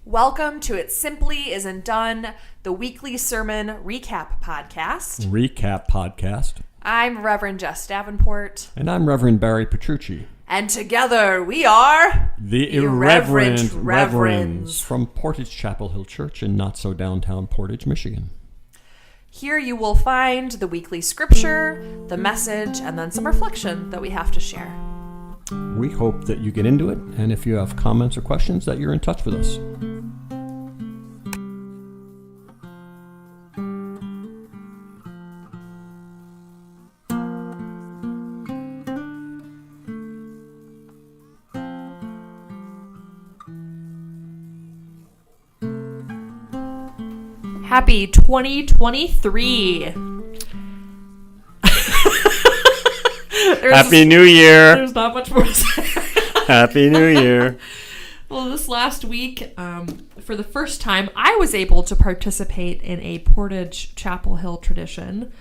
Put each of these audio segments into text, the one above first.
Welcome to It Simply Isn't Done, the weekly sermon recap podcast. I'm Reverend Jess Davenport. And I'm Reverend Barry Petrucci. And together we are the Irreverent Reverends from Portage Chapel Hill Church in not-so-downtown Portage, Michigan. Here you will find the weekly scripture, the message, and then some reflection that we have to share. We hope that you get into it, and if you have comments or questions, that you're in touch with us. Happy 2023. Happy New Year. There's not much more to say. Happy New Year. Well, this last week, for the first time, I was able to participate in a Portage Chapel Hill tradition,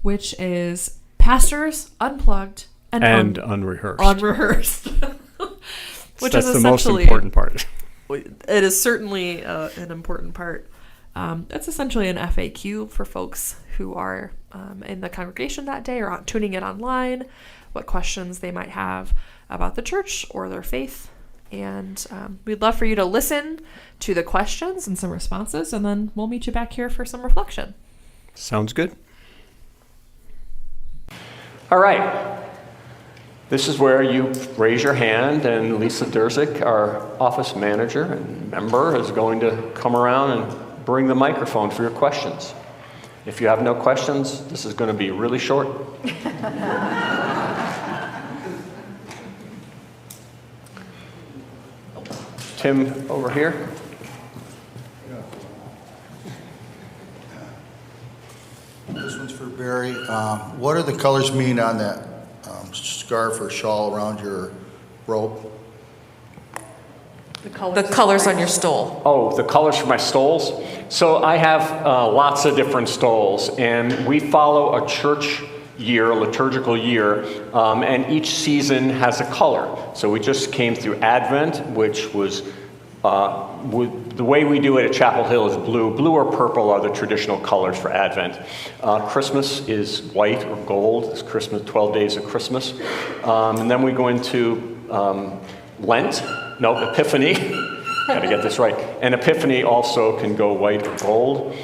which is Pastors Unplugged and Unrehearsed. Unrehearsed. That's the most important part. It is certainly an important part. It's essentially an FAQ for folks who are in the congregation that day or tuning in online, what questions they might have about the church or their faith. And we'd love for you to listen to the questions and some responses, and then we'll meet you back here for some reflection. Sounds good. All right. This is where you raise your hand, and Lisa Durzik, our office manager and member, is going to come around and bring the microphone for your questions. If you have no questions, this is going to be really short. Tim, over here. This one's for Barry. What do the colors mean on that scarf or shawl around your robe? The colors on your stole. Oh, the colors for my stoles? So I have lots of different stoles, and we follow a church year, a liturgical year, and each season has a color. So we just came through Advent, which was, the way we do it at Chapel Hill is blue. Blue or purple are the traditional colors for Advent. Christmas is white or gold. It's Christmas, 12 days of Christmas. And then we go into Lent. No, Epiphany. Got to get this right. And Epiphany also can go white or gold.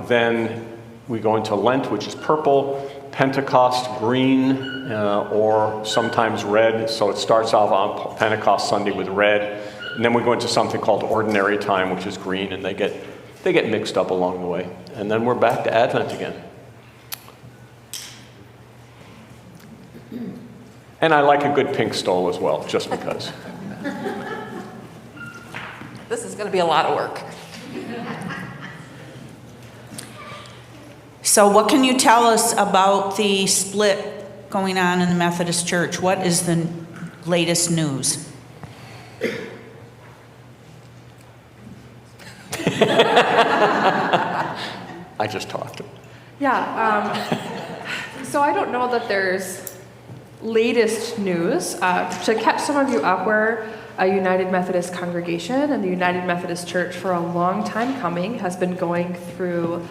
Then we go into Lent, which is purple. Pentecost, green, or sometimes red. So it starts off on Pentecost Sunday with red. And then we go into something called Ordinary Time, which is green, and they get mixed up along the way. And then we're back to Advent again. And I like a good pink stole as well, just because. This is going to be a lot of work. So what can you tell us about the split going on in the Methodist Church? What is the latest news? I just talked. Yeah, so I don't know that there's latest news. To catch some of you up, we're a United Methodist congregation, and the United Methodist Church for a long time coming has been going through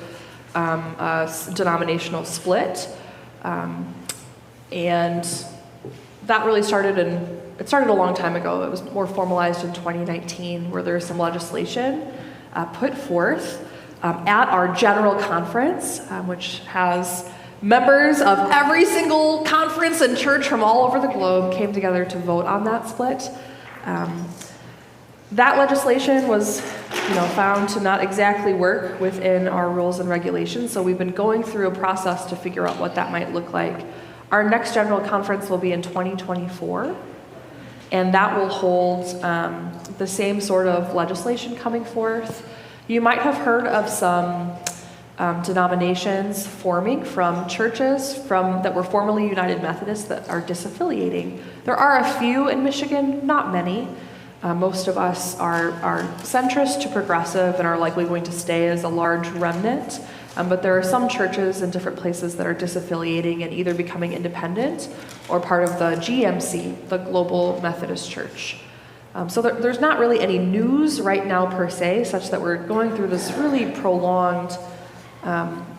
a denominational split. And that really started a long time ago. It was more formalized in 2019, where there was some legislation put forth at our general conference, which has members of every single conference and church from all over the globe came together to vote on that split. That legislation was, found to not exactly work within our rules and regulations, so we've been going through a process to figure out what that might look like. Our next general conference will be in 2024, and that will hold the same sort of legislation coming forth. You might have heard of some denominations forming from churches that were formerly United Methodists that are disaffiliating. There are a few in Michigan, not many. Most of us are centrist to progressive and are likely going to stay as a large remnant. But there are some churches in different places that are disaffiliating and either becoming independent or part of the GMC, the Global Methodist Church. So there's not really any news right now per se, such that we're going through this really prolonged,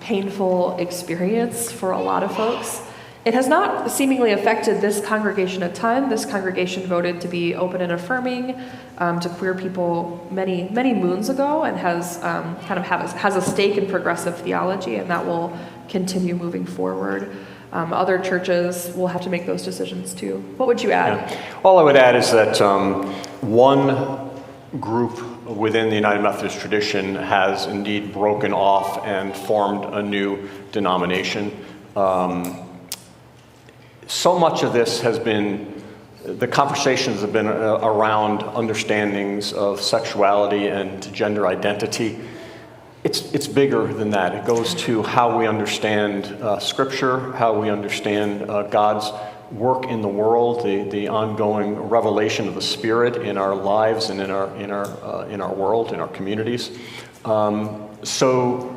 painful experience for a lot of folks. It has not seemingly affected this congregation a ton. This congregation voted to be open and affirming to queer people many, many moons ago, and has has a stake in progressive theology, and that will continue moving forward. Other churches will have to make those decisions too. What would you add? Yeah. All I would add is that one group within the United Methodist tradition has indeed broken off and formed a new denomination. So much of this has been, the conversations have been around understandings of sexuality and gender identity. It's bigger than that. It goes to how we understand Scripture, how we understand God's work in the world, the ongoing revelation of the Spirit in our lives and in our world, in our communities. So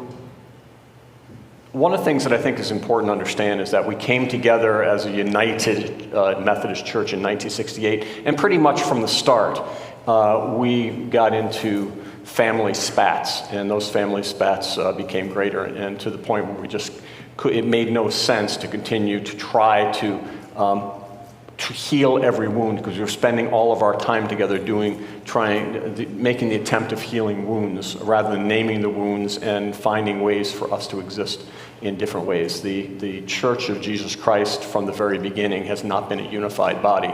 one of the things that I think is important to understand is that we came together as a united Methodist Church in 1968, and pretty much from the start, we got into family spats, and those family spats became greater, and to the point where it made no sense to continue to try to heal every wound, because we were spending all of our time together making the attempt of healing wounds rather than naming the wounds and finding ways for us to exist in different ways. The Church of Jesus Christ from the very beginning has not been a unified body,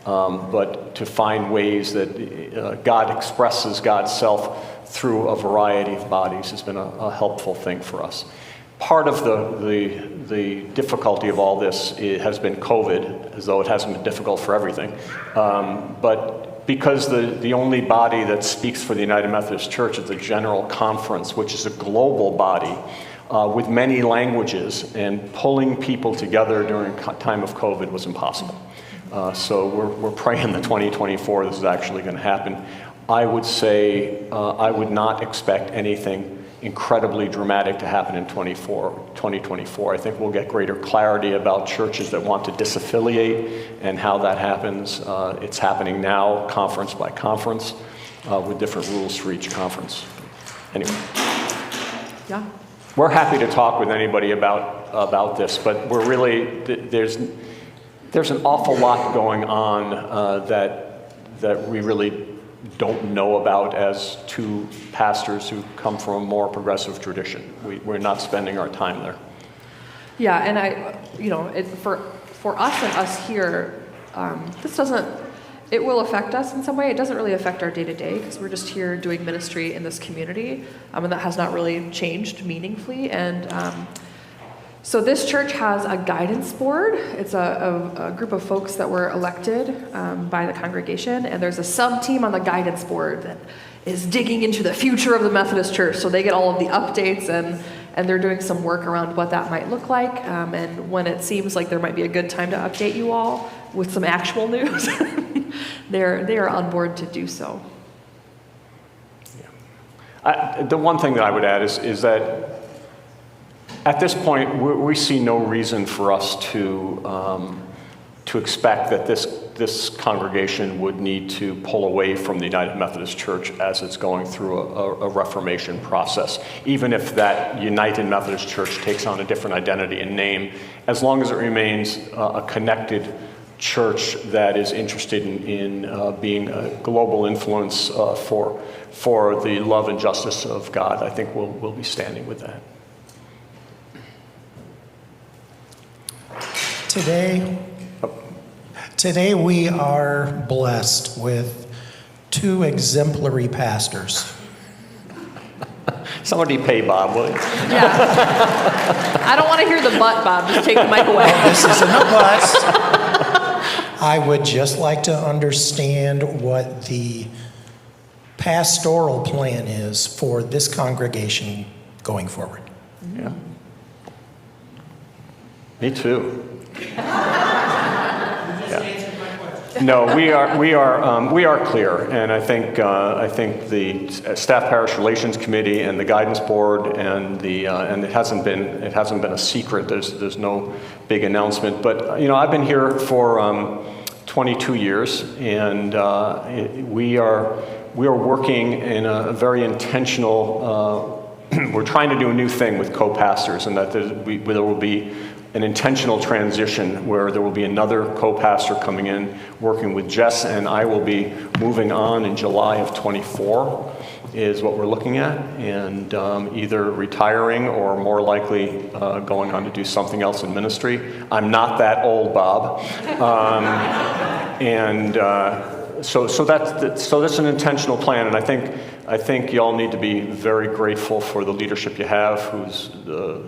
but to find ways that God expresses God's self through a variety of bodies has been a helpful thing for us. Part of the difficulty of all this has been COVID, as though it hasn't been difficult for everything. But because the only body that speaks for the United Methodist Church is the General Conference, which is a global body with many languages, and pulling people together during time of COVID was impossible. So we're praying that 2024 this is actually going to happen. I would say I would not expect anything incredibly dramatic to happen in 2024. I think we'll get greater clarity about churches that want to disaffiliate and how that happens. It's happening now, conference by conference, with different rules for each conference. Anyway. Yeah. We're happy to talk with anybody about this, but we're really, there's an awful lot going on that we really don't know about as two pastors who come from a more progressive tradition. We're not spending our time there. Yeah, and for us and us here, it will affect us in some way. It doesn't really affect our day-to-day, because we're just here doing ministry in this community, and that has not really changed meaningfully. And so this church has a guidance board. It's a group of folks that were elected by the congregation, and there's a sub-team on the guidance board that is digging into the future of the Methodist Church. So they get all of the updates, and they're doing some work around what that might look like. And when it seems like there might be a good time to update you all with some actual news, they are on board to do so. Yeah. The one thing that I would add is that at this point, we see no reason for us to expect that this congregation would need to pull away from the United Methodist Church as it's going through a Reformation process. Even if that United Methodist Church takes on a different identity and name, as long as it remains a connected church that is interested in being a global influence for the love and justice of God, I think we'll be standing with that. Today we are blessed with two exemplary pastors. Somebody pay Bob, will you? Yeah. I don't want to hear the but, Bob. Just take the mic away. This isn't a but. I would just like to understand what the pastoral plan is for this congregation going forward. Yeah. Me too. No, we are clear, and I think the Staff Parish Relations Committee and the Guidance Board and it hasn't been a secret. There's no big announcement, but I've been here for 22 years, and we are working in a very intentional. We're trying to do a new thing with co-pastors, and that there will be an intentional transition where there will be another co-pastor coming in, working with Jess, and I will be moving on in July of 24, is what we're looking at, and either retiring or more likely going on to do something else in ministry. I'm not that old, Bob. So that's an intentional plan, and I think y'all need to be very grateful for the leadership you have,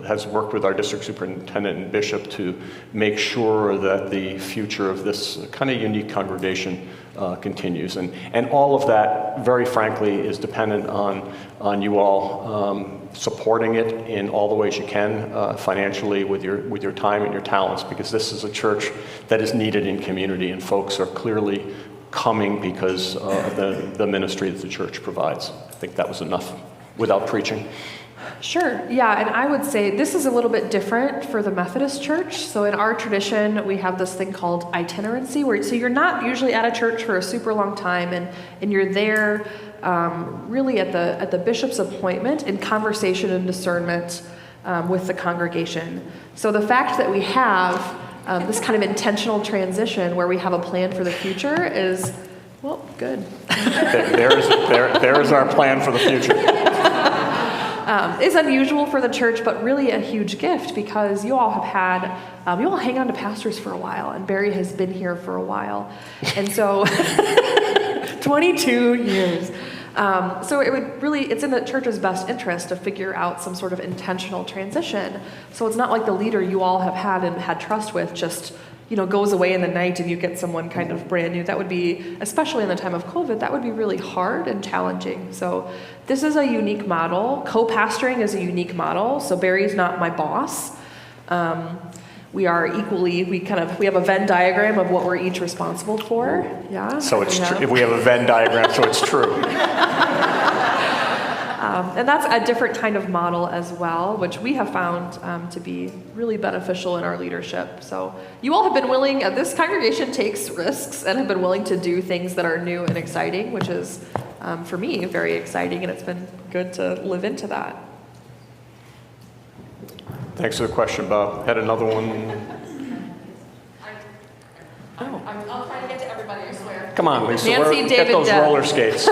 has worked with our district superintendent and bishop to make sure that the future of this kind of unique congregation continues, and all of that, very frankly, is dependent on you all supporting it in all the ways you can, financially, with your time and your talents, because this is a church that is needed in community, and folks are clearly coming because of the ministry that the church provides. I think that was enough without preaching. Sure, yeah, and I would say this is a little bit different for the Methodist Church. So in our tradition, we have this thing called itinerancy, so you're not usually at a church for a super long time, and you're there really at the bishop's appointment in conversation and discernment with the congregation. So the fact that we have this kind of intentional transition where we have a plan for the future is, well, good. There's our plan for the future. Is unusual for the church, but really a huge gift, because you all have had, you all hang on to pastors for a while, and Barry has been here for a while. And so, 22 years. So it's in the church's best interest to figure out some sort of intentional transition. So it's not like the leader you all have had and had trust with just, goes away in the night and you get someone kind of brand new. That would be, especially in the time of COVID, that would be really hard and challenging. So this is a unique model. Co-pastoring is a unique model. So Barry's not my boss. We are equally, we have a Venn diagram of what we're each responsible for. Yeah. So it's true. We have a Venn diagram, so it's true. And that's a different kind of model as well, which we have found to be really beneficial in our leadership. So you all have been willing, this congregation takes risks and have been willing to do things that are new and exciting, which is, for me, very exciting, and it's been good to live into that. Thanks for the question, Bob. Had another one. I'll try to get to everybody, I swear. Come on, Lisa. Nancy, Get David, those Deb. roller skates.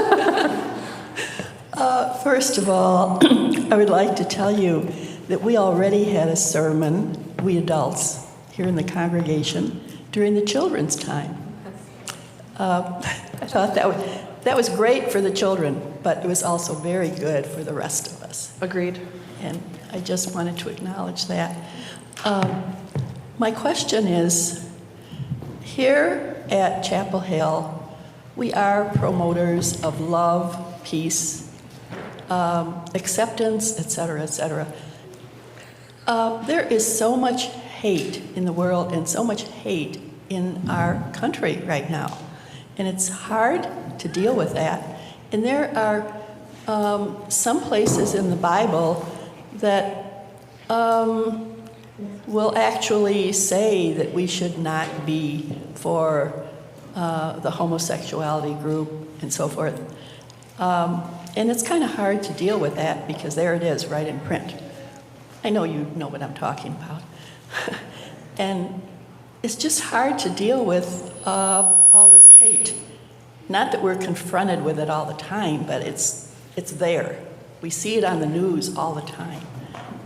First of all, I would like to tell you that we already had a sermon, we adults, here in the congregation during the children's time. I thought that was great for the children, but it was also very good for the rest of us. Agreed. And I just wanted to acknowledge that. My question is, here at Chapel Hill, we are promoters of love, peace, acceptance, etc., etc. There is so much hate in the world and so much hate in our country right now. And it's hard to deal with that. And there are some places in the Bible that will actually say that we should not be for the homosexuality group and so forth. And it's kind of hard to deal with that because there it is right in print. I know you know what I'm talking about. And it's just hard to deal with all this hate. Not that we're confronted with it all the time, but it's there. We see it on the news all the time.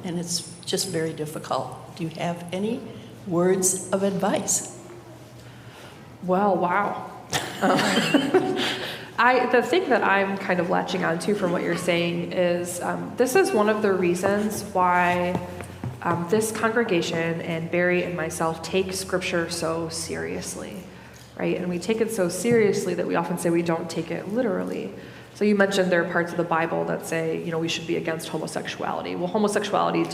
And it's just very difficult. Do you have any words of advice? Well, wow. The thing that I'm kind of latching on to from what you're saying is this is one of the reasons why this congregation and Barry and myself take Scripture so seriously, right? And we take it so seriously that we often say we don't take it literally. So you mentioned there are parts of the Bible that say, we should be against homosexuality. Well, homosexuality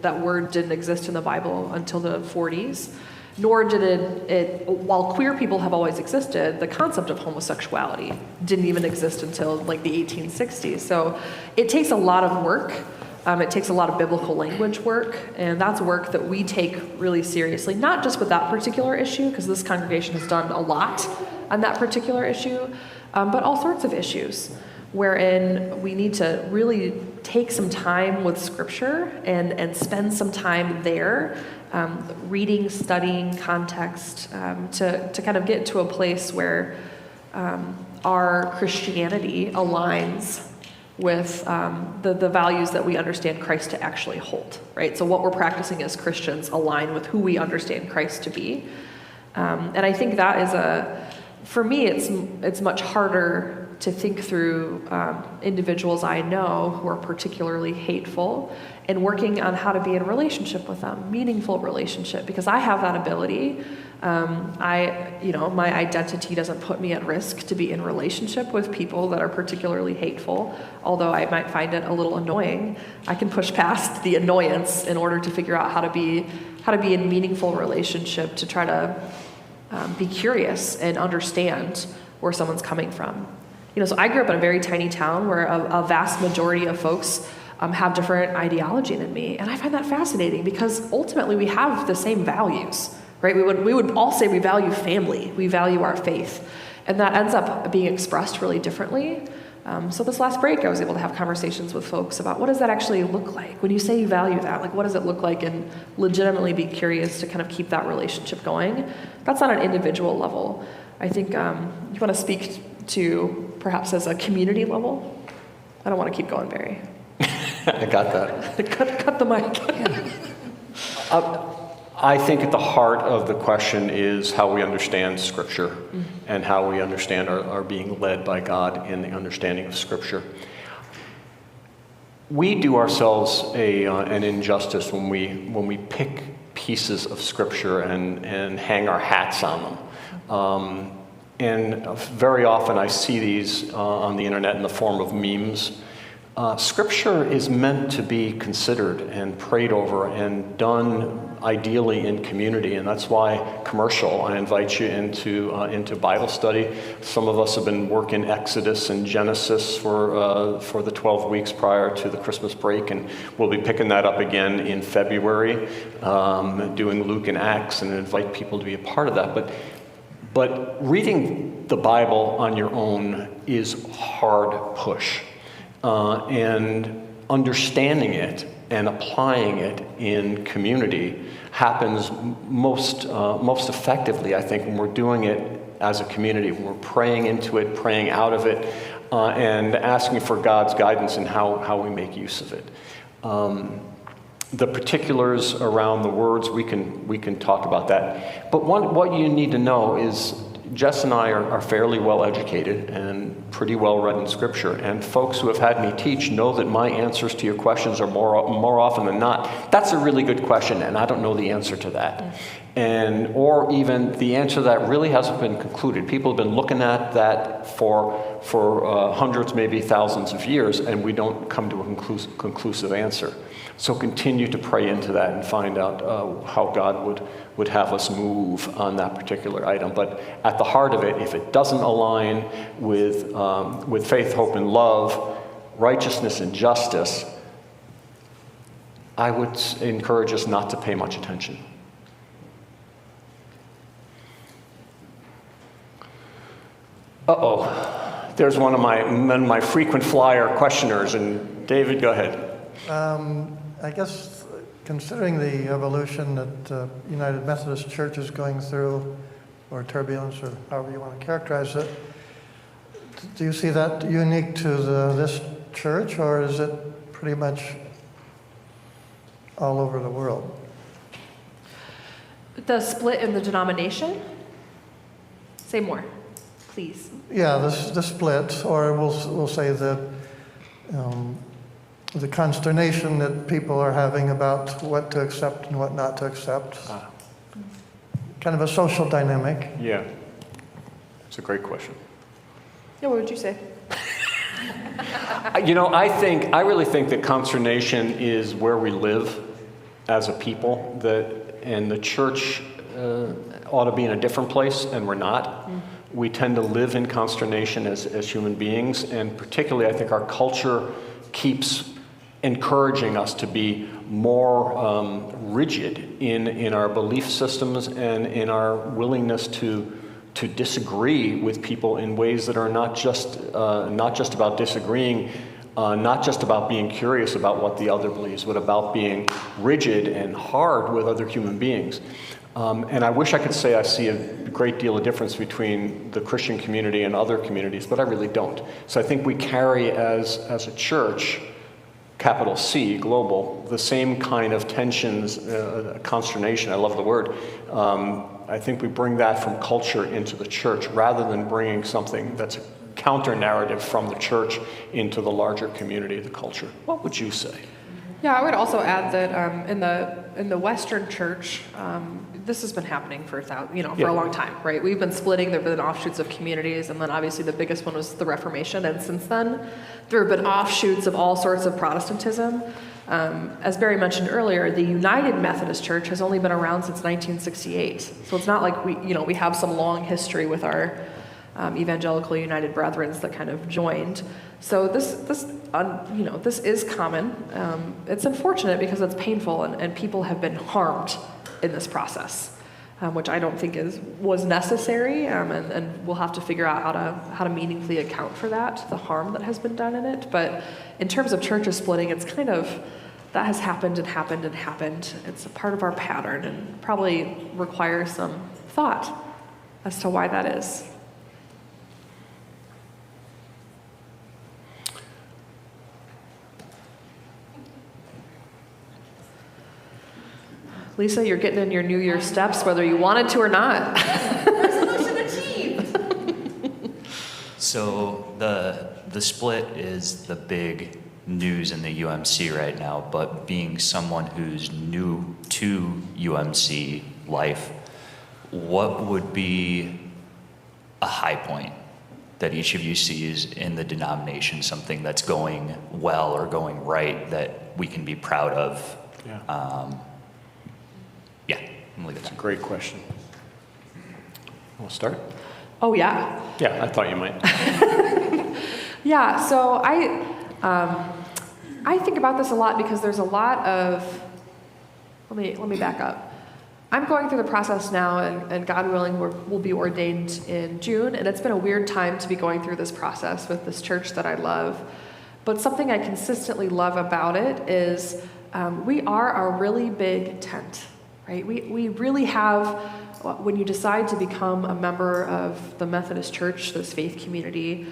that word didn't exist in the Bible until the 40s. Nor did it, while queer people have always existed, the concept of homosexuality didn't even exist until like the 1860s. So it takes a lot of work It takes a lot of biblical language work, and that's work that we take really seriously, not just with that particular issue, because this congregation has done a lot on that particular issue, but all sorts of issues, wherein we need to really take some time with Scripture and spend some time there, reading, studying context, to kind of get to a place where our Christianity aligns with the values that we understand Christ to actually hold, right? So what we're practicing as Christians align with who we understand Christ to be. And I think that is for me, it's much harder to think through individuals I know who are particularly hateful and working on how to be in a relationship with them, meaningful relationship, because I have that ability. My identity doesn't put me at risk to be in relationship with people that are particularly hateful, although I might find it a little annoying. I can push past the annoyance in order to figure out how to be in meaningful relationship, to try to be curious and understand where someone's coming from. So I grew up in a very tiny town where a vast majority of folks have different ideology than me, and I find that fascinating because ultimately we have the same values. Right? We would all say we value family, we value our faith, and that ends up being expressed really differently. So this last break, I was able to have conversations with folks about what does that actually look like? When you say you value that, like what does it look like, and legitimately be curious to kind of keep that relationship going. That's on an individual level. I think you want to speak to perhaps as a community level. I don't want to keep going, Barry. I got that. cut the mic. I think at the heart of the question is how we understand Scripture and how we understand our being led by God in the understanding of Scripture. We do ourselves an injustice when we pick pieces of Scripture and hang our hats on them. And very often I see these on the internet in the form of memes. Scripture is meant to be considered and prayed over and done ideally in community, and that's why I invite you into Bible study. Some of us have been working Exodus and Genesis for the 12 weeks prior to the Christmas break, and we'll be picking that up again in February, doing Luke and Acts, and invite people to be a part of that. But reading the Bible on your own is hard push. And understanding it and applying it in community happens most effectively, I think, when we're doing it as a community, when we're praying into it, praying out of it, and asking for God's guidance in how we make use of it. The particulars around the words, we can talk about that. But what you need to know is Jess and I are fairly well educated and pretty well read in Scripture, and folks who have had me teach know that my answers to your questions are more often than not, that's a really good question and I don't know the answer to that. Or even the answer to that really hasn't been concluded. People have been looking at that for hundreds, maybe thousands of years, and we don't come to a conclusive answer. So continue to pray into that and find out how God would have us move on that particular item. But at the heart of it, if it doesn't align with faith, hope, and love, righteousness and justice, I would encourage us not to pay much attention. There's one of my frequent flyer questioners, and David, go ahead. I guess considering the evolution that United Methodist Church is going through, or turbulence, or however you want to characterize it, do you see that unique to this church, or is it pretty much all over the world? The split in the denomination? Say more, please. Yeah, the split, or we'll say the consternation that people are having about what to accept and what not to accept. Kind of a social dynamic. Yeah, it's a great question. Yeah, what would you say? I really think that consternation is where we live as a people, and the church ought to be in a different place, and we're not. We tend to live in consternation as human beings, and particularly I think our culture keeps encouraging us to be more rigid in our belief systems and in our willingness to disagree with people in ways that are not just about disagreeing, not just about being curious about what the other believes, but about being rigid and hard with other human beings. And I wish I could say I see a great deal of difference between the Christian community and other communities, but I really don't. So I think we carry as a church, capital C, global, the same kind of tensions, consternation, I love the word. I think we bring that from culture into the church rather than bringing something that's a counter-narrative from the church into the larger community, the culture. What would you say? Yeah, I would also add that in the Western church, this has been happening for a long time, right? We've been splitting. There have been offshoots of communities, and then obviously the biggest one was the Reformation. And since then, there have been offshoots of all sorts of Protestantism. As Barry mentioned earlier, the United Methodist Church has only been around since 1968. So it's not like we have some long history with our evangelical United Brethren that kind of joined. So this is common. It's unfortunate because it's painful and people have been harmed in this process, which I don't think was necessary, and we'll have to figure out how to meaningfully account for that, the harm that has been done in it. But in terms of churches splitting, it's kind of that has happened and happened and happened. It's a part of our pattern and probably requires some thought as to why that is. Lisa, you're getting in your New Year's steps, whether you wanted to or not. Resolution achieved. So the split is the big news in the UMC right now, but being someone who's new to UMC life, what would be a high point that each of you sees in the denomination, something that's going well or going right that we can be proud of? Yeah. Yeah, I'm gonna leave it That's a there. great question. Want to start? Oh, yeah. Yeah, I thought you might. Yeah, so I think about this a lot because there's a lot of, let me back up. I'm going through the process now, and God willing, we'll be ordained in June, and it's been a weird time to be going through this process with this church that I love. But something I consistently love about it is we are a really big tent, right? We really have, when you decide to become a member of the Methodist Church, this faith community,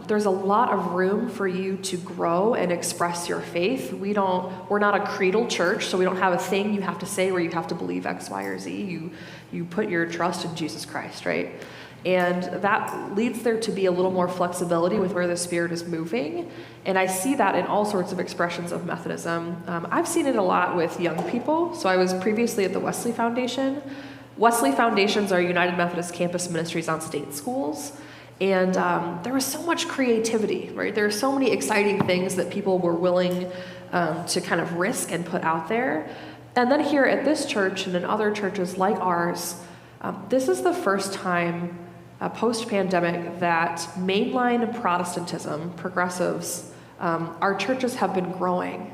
there's a lot of room for you to grow and express your faith. We're not a creedal church, so we don't have a thing you have to say where you have to believe X, Y, or Z. You put your trust in Jesus Christ, right? And that leads there to be a little more flexibility with where the Spirit is moving. And I see that in all sorts of expressions of Methodism. I've seen it a lot with young people. So I was previously at the Wesley Foundation. Wesley Foundations are United Methodist campus ministries on state schools. And there was so much creativity, right? There are so many exciting things that people were willing to kind of risk and put out there. And then here at this church and in other churches like ours, this is the first time post-pandemic that mainline Protestantism, progressives, our churches have been growing.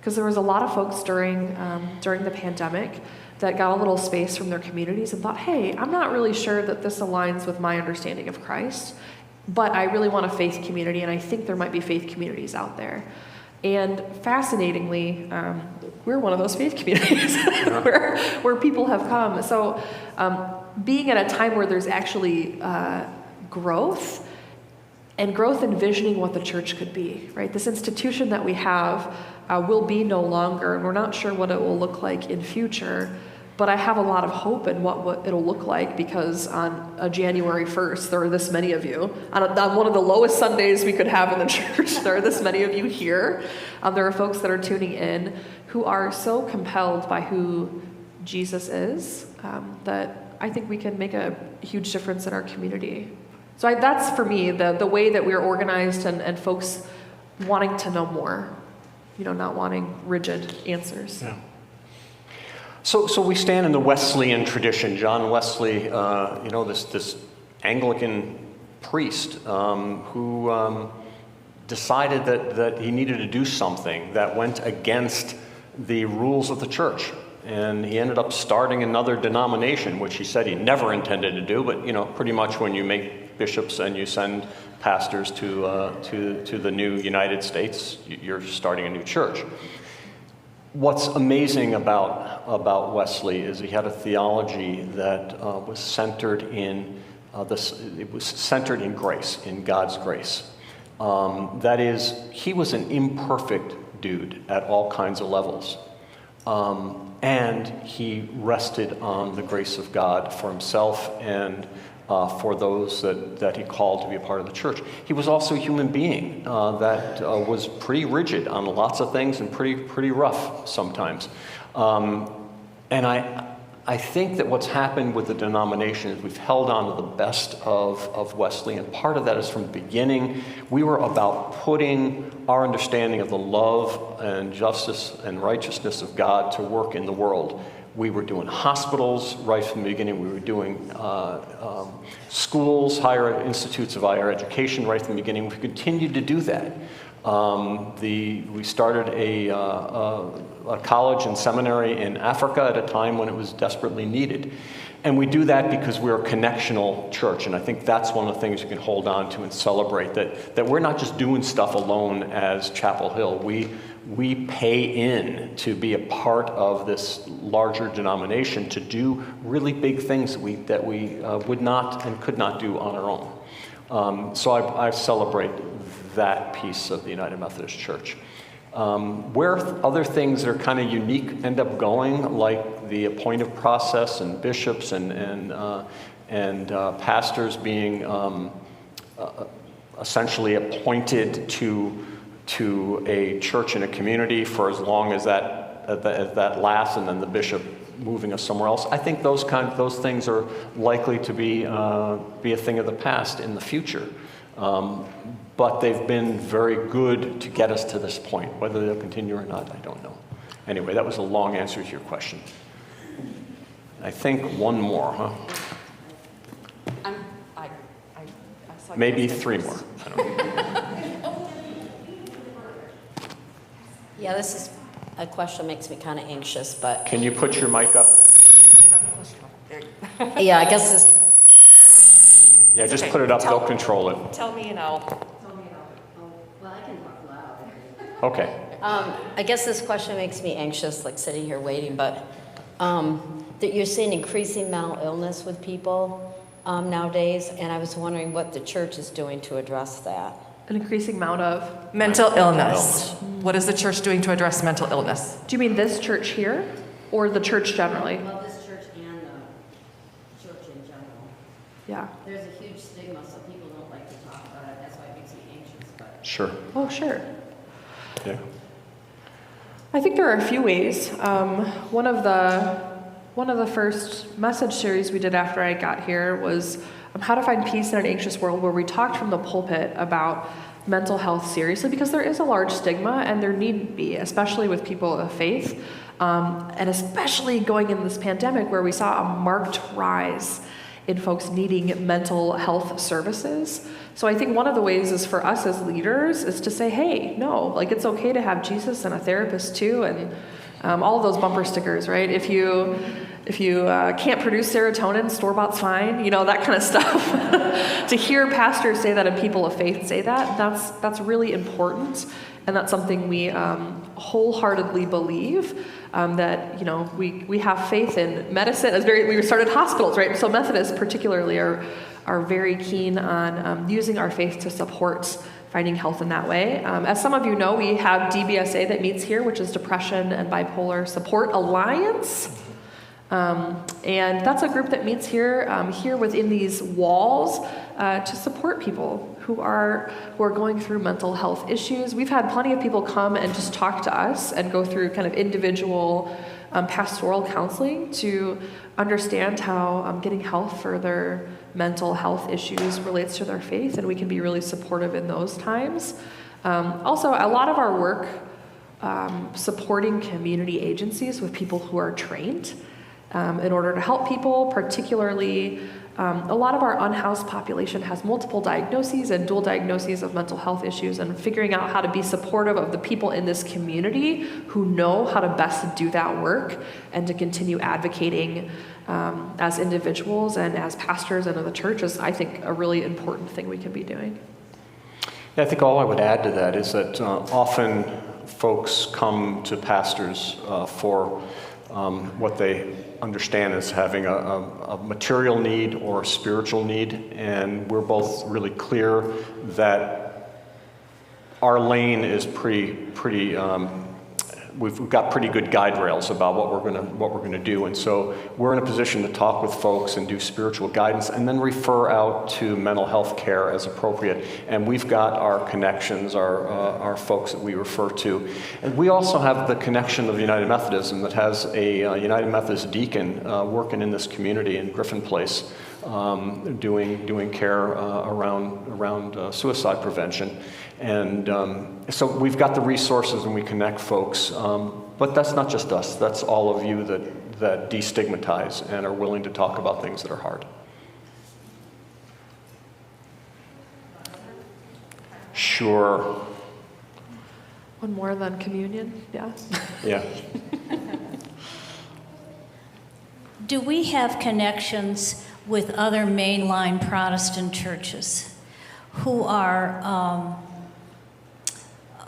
Because there was a lot of folks during the pandemic that got a little space from their communities and thought, hey, I'm not really sure that this aligns with my understanding of Christ, but I really want a faith community, and I think there might be faith communities out there. And fascinatingly, we're one of those faith communities where people have come. So being at a time where there's actually growth, and growth envisioning what the church could be, right? This institution that we have will be no longer, and we're not sure what it will look like in future, but I have a lot of hope in what it'll look like, because on January 1st, there are this many of you. On one of the lowest Sundays we could have in the church, there are this many of you here. There are folks that are tuning in who are so compelled by who Jesus is that I think we can make a huge difference in our community. So that's, for me, the way that we're organized and folks wanting to know more, not wanting rigid answers. Yeah. So we stand in the Wesleyan tradition. John Wesley, this Anglican priest who decided that he needed to do something that went against the rules of the church. And he ended up starting another denomination, which he said he never intended to do, but pretty much when you make bishops and you send pastors to the new United States, you're starting a new church. What's amazing about Wesley is he had a theology that was centered in it was centered in grace, in God's grace. That is, he was an imperfect dude at all kinds of levels. And he rested on the grace of God for himself and for those that he called to be a part of the church. He was also a human being that was pretty rigid on lots of things and pretty rough sometimes. And I think that what's happened with the denomination is we've held on to the best of Wesley, and part of that is from the beginning, we were about putting our understanding of the love and justice and righteousness of God to work in the world. We were doing hospitals right from the beginning. We were doing schools, higher institutes of higher education right from the beginning. We continued to do that. We started a college and seminary in Africa at a time when it was desperately needed. And we do that because we're a connectional church, and I think that's one of the things you can hold on to and celebrate, that we're not just doing stuff alone as Chapel Hill. We pay in to be a part of this larger denomination to do really big things that we would not and could not do on our own. So I celebrate that piece of the United Methodist Church. Where other things that are kind of unique end up going, like the appointive process and bishops and pastors being essentially appointed to a church and a community for as long as that lasts, and then the bishop moving us somewhere else. I think those things are likely to be a thing of the past in the future. But they've been very good to get us to this point. Whether they'll continue or not, I don't know. Anyway, that was a long answer to your question. I think one more, huh? Maybe three more. I don't know. Yeah, this is a question makes me kind of anxious, but Can you put your mic up? yeah, I guess this. Yeah, just put it up. They'll control it. Tell me and I'll. Well, I can talk loud. Okay. I guess this question makes me anxious, like sitting here waiting, but that you're seeing increasing mental illness with people nowadays, and I was wondering what the church is doing to address that. An increasing amount of. Mental illness. What is the church doing to address mental illness? Do you mean this church here or the church generally? Well, this church and the church in general. Yeah. There's a huge stigma, so people don't like to talk about it. That's why it makes me anxious. But Sure. Oh, sure. Yeah. I think there are a few ways. One of the first message series we did after I got here was how to find peace in an anxious world, where we talked from the pulpit about mental health seriously, because there is a large stigma and there need to be, especially with people of faith, and especially going in this pandemic where we saw a marked rise in folks needing mental health services. So I think one of the ways is for us as leaders is to say, hey, no, like it's okay to have Jesus and a therapist too, and all of those bumper stickers, right? If you can't produce serotonin, store-bought's fine, that kind of stuff. To hear pastors say that and people of faith say that's really important, and that's something we wholeheartedly believe. That we have faith in medicine. We started hospitals, right? So Methodists particularly are very keen on using our faith to support finding health in that way. As some of you know, we have DBSA that meets here, which is Depression and Bipolar Support Alliance. And that's a group that meets here within these walls to support people who are going through mental health issues. We've had plenty of people come and just talk to us and go through kind of individual pastoral counseling to understand how getting help for their mental health issues relates to their faith, and we can be really supportive in those times. Also, a lot of our work supporting community agencies with people who are trained in order to help people, particularly A lot of our unhoused population has multiple diagnoses and dual diagnoses of mental health issues, and figuring out how to be supportive of the people in this community who know how to best do that work and to continue advocating as individuals and as pastors and in the church is, I think, a really important thing we can be doing. Yeah, I think all I would add to that is that often folks come to pastors for what they understand as having a material need or a spiritual need, and we're both really clear that our lane is pretty we've got pretty good guide rails about what we're gonna do, and so we're in a position to talk with folks and do spiritual guidance, and then refer out to mental health care as appropriate. And we've got our connections, our folks that we refer to, and we also have the connection of United Methodism that has a United Methodist deacon working in this community in Griffin Place, doing care around suicide prevention. And so we've got the resources and we connect folks, but that's not just us, that's all of you that destigmatize and are willing to talk about things that are hard. Sure. One more than communion, yeah. Yeah. Do we have connections with other mainline Protestant churches who are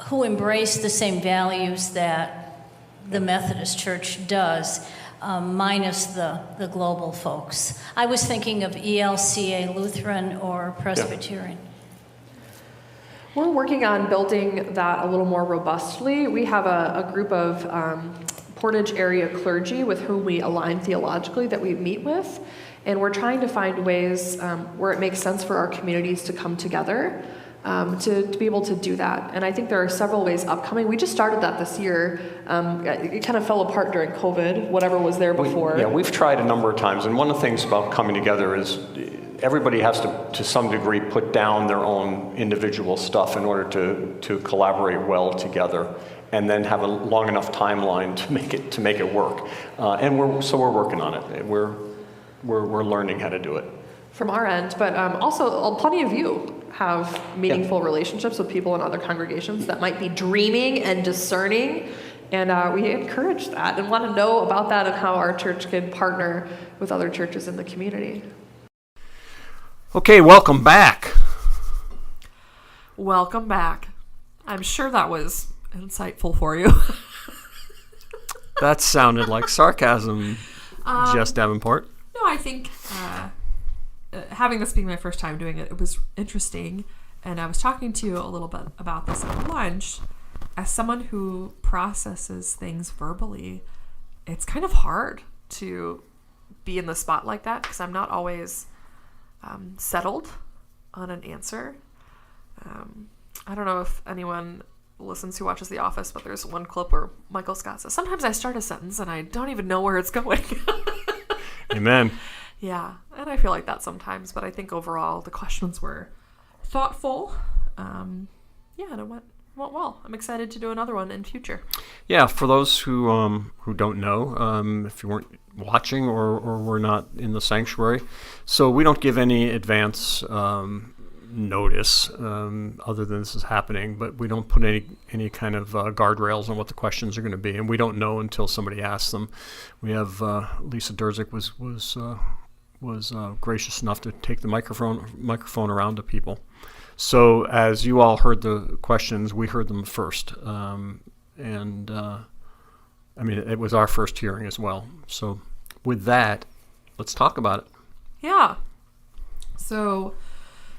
who embrace the same values that the Methodist Church does, minus the global folks? I was thinking of ELCA Lutheran or Presbyterian. Yeah. We're working on building that a little more robustly. We have a group of Portage area clergy with whom we align theologically that we meet with, and we're trying to find ways where it makes sense for our communities to come together to be able to do that. And I think there are several ways upcoming. We just started that this year. It kind of fell apart during COVID, whatever was there before. We've tried a number of times, and one of the things about coming together is everybody has to some degree put down their own individual stuff in order to collaborate well together, and then have a long enough timeline to make it work. And we're working on it. We're learning how to do it from our end, but also plenty of you have meaningful relationships with people in other congregations that might be dreaming and discerning, and we encourage that and want to know about that and how our church can partner with other churches in the community. Okay, welcome back. Welcome back. I'm sure that was insightful for you. That sounded like sarcasm, Jess Davenport. No, I think having this being my first time doing it, it was interesting. And I was talking to you a little bit about this at lunch. As someone who processes things verbally, it's kind of hard to be in the spot like that because I'm not always settled on an answer. I don't know if anyone listens who watches The Office, but there's one clip where Michael Scott says, sometimes I start a sentence and I don't even know where it's going. Amen. Yeah, and I feel like that sometimes, but I think overall the questions were thoughtful. And it went well. I'm excited to do another one in future. Yeah, for those who don't know, if you weren't watching or were not in the sanctuary, so we don't give any advance notice other than this is happening, but we don't put any kind of guardrails on what the questions are going to be, and we don't know until somebody asks them. We have Lisa Durzik was gracious enough to take the microphone around to people. So as you all heard the questions, we heard them first, and it was our first hearing as well. So with that, let's talk about it. Yeah. So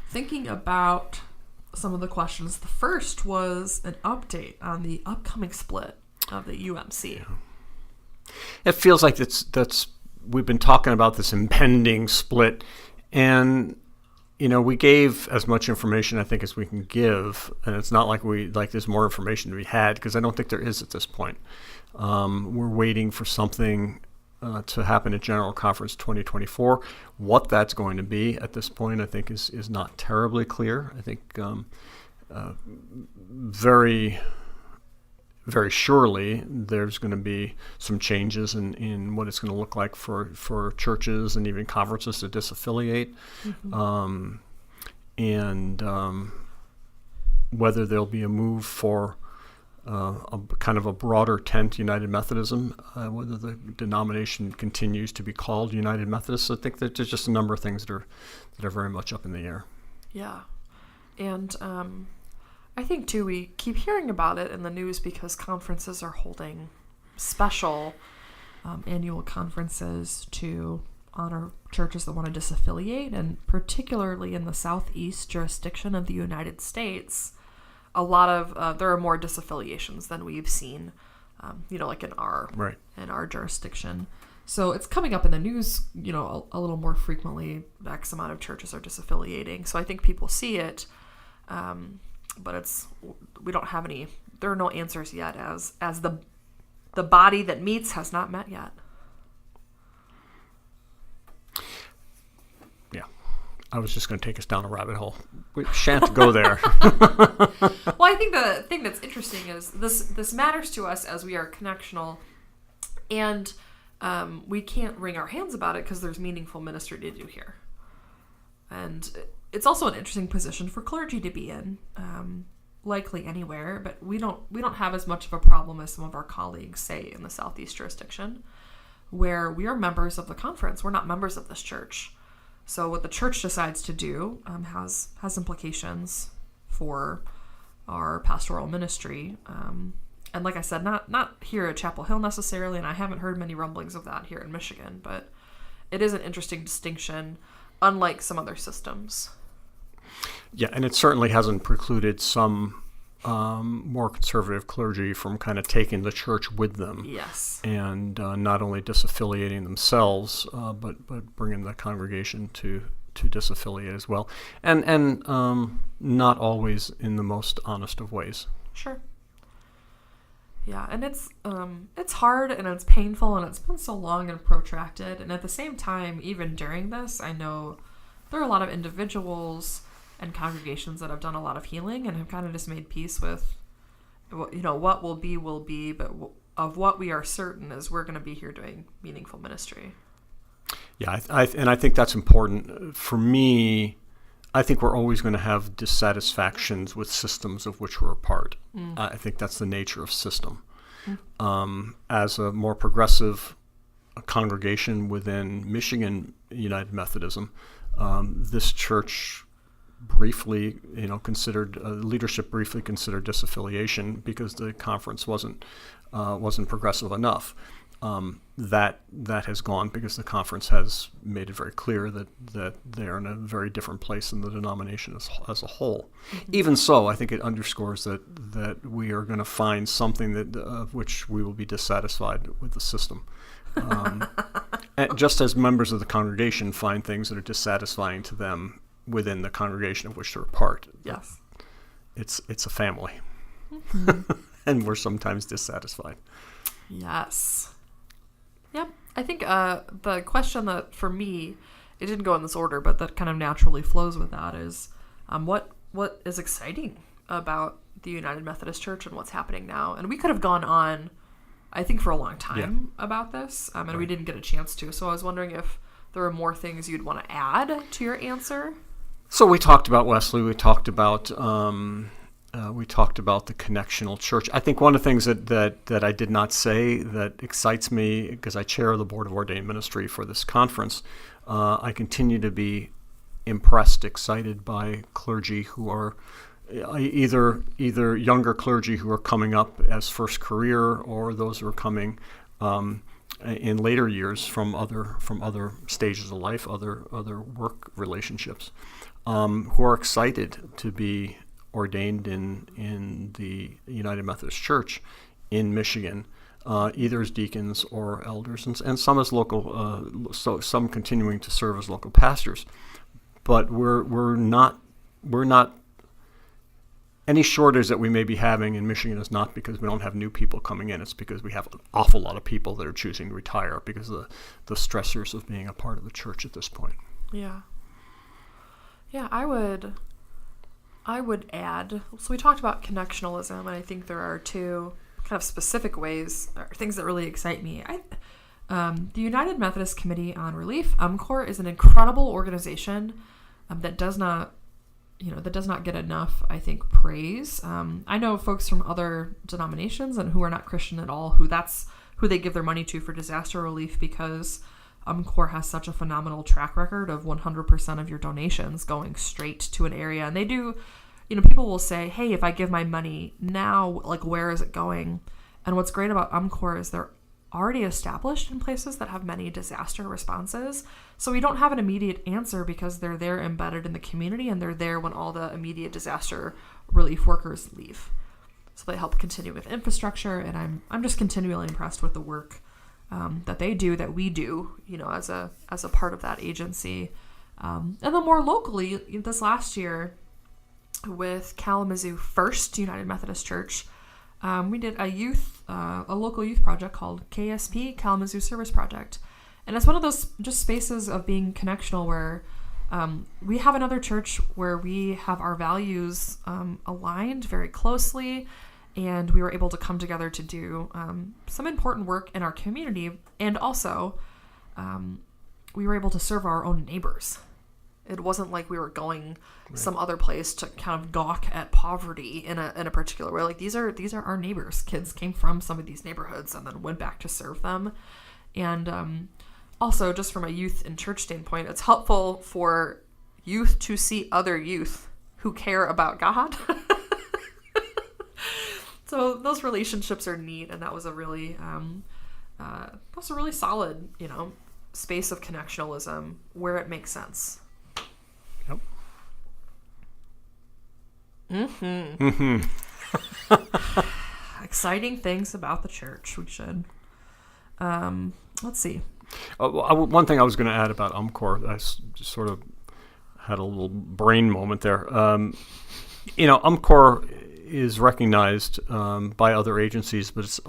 thinking about some of the questions, the first was an update on the upcoming split of the UMC. Yeah. It feels like we've been talking about this impending split, and we gave as much information I think as we can give, and it's not like there's more information to be had, because I don't think there is at this point. We're waiting for something to happen at General Conference 2024. What that's going to be at this point, I think, is not terribly clear. I think very very surely there's going to be some changes in what it's going to look like for churches and even conferences to disaffiliate. Whether there'll be a move for a kind of a broader tent United Methodism, whether the denomination continues to be called United Methodists. I think that there's just a number of things that are very much up in the air. Yeah. And I think, too, we keep hearing about it in the news because conferences are holding special annual conferences to honor churches that want to disaffiliate, and particularly in the southeast jurisdiction of the United States, a lot of there are more disaffiliations than we've seen, like in our jurisdiction. So it's coming up in the news, a little more frequently. X amount of churches are disaffiliating. So I think people see it, but we don't have any. There are no answers yet, as the body that meets has not met yet. I was just going to take us down a rabbit hole. We shan't go there. Well, I think the thing that's interesting is this matters to us as we are connectional, and we can't wring our hands about it because there's meaningful ministry to do here. And it's also an interesting position for clergy to be in, likely anywhere, but we don't have as much of a problem as some of our colleagues, say, in the Southeast jurisdiction, where we are members of the conference. We're not members of this church. So what the church decides to do has implications for our pastoral ministry. And like I said, not here at Chapel Hill necessarily, and I haven't heard many rumblings of that here in Michigan, but it is an interesting distinction, unlike some other systems. Yeah, and it certainly hasn't precluded some more conservative clergy from kind of taking the church with them. Yes. And not only disaffiliating themselves, but bringing the congregation to disaffiliate as well. And not always in the most honest of ways. Sure. Yeah, and it's hard and it's painful and it's been so long and protracted. And at the same time, even during this, I know there are a lot of individuals and congregations that have done a lot of healing and have kind of just made peace with, what will be, but of what we are certain is we're going to be here doing meaningful ministry. Yeah, I think that's important. For me, I think we're always going to have dissatisfactions with systems of which we're a part. I think that's the nature of system. As a more progressive congregation within Michigan United Methodism, this church briefly, leadership briefly considered disaffiliation because the conference wasn't progressive enough. That has gone because the conference has made it very clear that they're in a very different place in the denomination as a whole. Even so, I think it underscores that we are going to find something of which we will be dissatisfied with the system. And just as members of the congregation find things that are dissatisfying to them within the congregation of which they're a part. Yes. It's a family. And we're sometimes dissatisfied. Yes. Yep. I think the question that, for me, it didn't go in this order, but that kind of naturally flows with that is what is exciting about the United Methodist Church and what's happening now. And we could have gone on, I think, for a long time about this, and we didn't get a chance to. So I was wondering if there are more things you'd want to add to your answer. So we talked about Wesley. We talked about the connectional church. I think one of the things that I did not say that excites me, because I chair the Board of Ordained Ministry for this conference, I continue to be impressed, excited by clergy who are either younger clergy who are coming up as first career, or those who are coming in later years from other stages of life, other work relationships, who are excited to be ordained in the United Methodist Church in Michigan, either as deacons or elders, and some as local, some continuing to serve as local pastors. But we're not any shortage that we may be having in Michigan is not because we don't have new people coming in. It's because we have an awful lot of people that are choosing to retire because of the stressors of being a part of the church at this point. Yeah. Yeah, I would add, so we talked about connectionalism, and I think there are two kind of specific ways, or things that really excite me. The United Methodist Committee on Relief, UMCOR, is an incredible organization that does not get enough, I think, praise. I know folks from other denominations and who are not Christian at all, that's who they give their money to for disaster relief, because UMCOR has such a phenomenal track record of 100% of your donations going straight to an area. And they do, people will say, hey, if I give my money now, like, where is it going? And what's great about UMCOR is they're already established in places that have many disaster responses. So we don't have an immediate answer because they're there embedded in the community, and they're there when all the immediate disaster relief workers leave. So they help continue with infrastructure, and I'm just continually impressed with the work that they do, that we do, as a part of that agency. And then more locally, this last year with Kalamazoo First United Methodist Church, we did a local youth project called KSP, Kalamazoo Service Project. And it's one of those just spaces of being connectional where we have another church where we have our values aligned very closely, and we were able to come together to do some important work in our community. And also, we were able to serve our own neighbors. It wasn't like we were going some other place to kind of gawk at poverty in a particular way. Like, these are our neighbors. Kids came from some of these neighborhoods and then went back to serve them. And also, just from a youth and church standpoint, it's helpful for youth to see other youth who care about God. So those relationships are neat, and that was a really solid, space of connectionalism where it makes sense. Yep. Exciting things about the church. We should. Let's see. One thing I was going to add about UMCOR, I just sort of had a little brain moment there. UMCOR is recognized by other agencies, but it's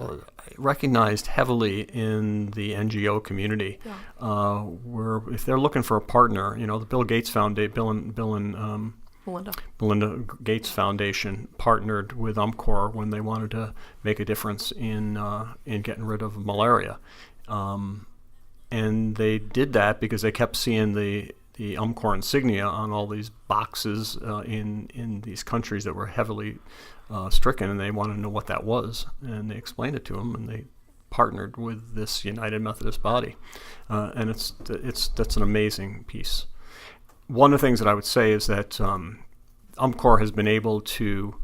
recognized heavily in the NGO community. Yeah. Where if they're looking for a partner, the Bill Gates Foundation, Melinda Gates Foundation partnered with UMCOR when they wanted to make a difference in getting rid of malaria. And they did that because they kept seeing the UMCOR insignia on all these boxes in these countries that were heavily stricken, and they wanted to know what that was. And they explained it to them, and they partnered with this United Methodist body. And that's an amazing piece. One of the things that I would say is that UMCOR has been able to